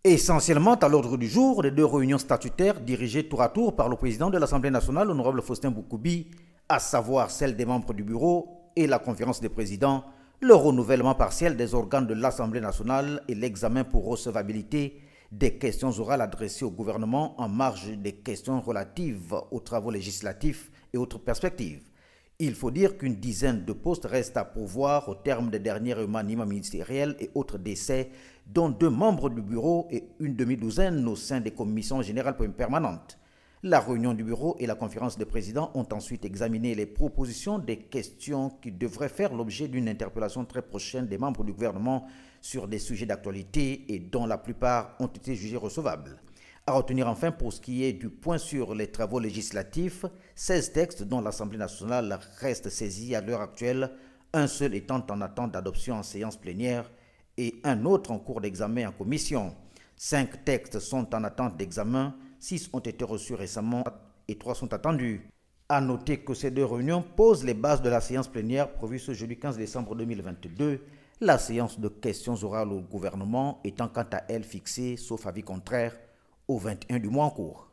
Essentiellement à l'ordre du jour les deux réunions statutaires dirigées tour à tour par le président de l'Assemblée nationale, l'honorable Faustin Boukoubi, à savoir celle des membres du bureau et la conférence des présidents, le renouvellement partiel des organes de l'Assemblée nationale et l'examen pour recevabilité des questions orales adressées au gouvernement en marge des questions relatives aux travaux législatifs et autres perspectives. Il faut dire qu'une dizaine de postes restent à pourvoir au terme des derniers remaniements ministériels et autres décès, dont 2 membres du bureau et une demi-douzaine au sein des commissions générales permanentes. La réunion du bureau et la conférence des présidents ont ensuite examiné les propositions des questions qui devraient faire l'objet d'une interpellation très prochaine des membres du gouvernement sur des sujets d'actualité et dont la plupart ont été jugés recevables. À retenir enfin pour ce qui est du point sur les travaux législatifs, 16 textes dont l'Assemblée nationale reste saisie à l'heure actuelle, un seul étant en attente d'adoption en séance plénière et un autre en cours d'examen en commission. 5 textes sont en attente d'examen, 6 ont été reçus récemment et 3 sont attendus. À noter que ces 2 réunions posent les bases de la séance plénière prévue ce jeudi 15 décembre 2022, la séance de questions orales au gouvernement étant quant à elle fixée, sauf avis contraire, au 21 du mois en cours.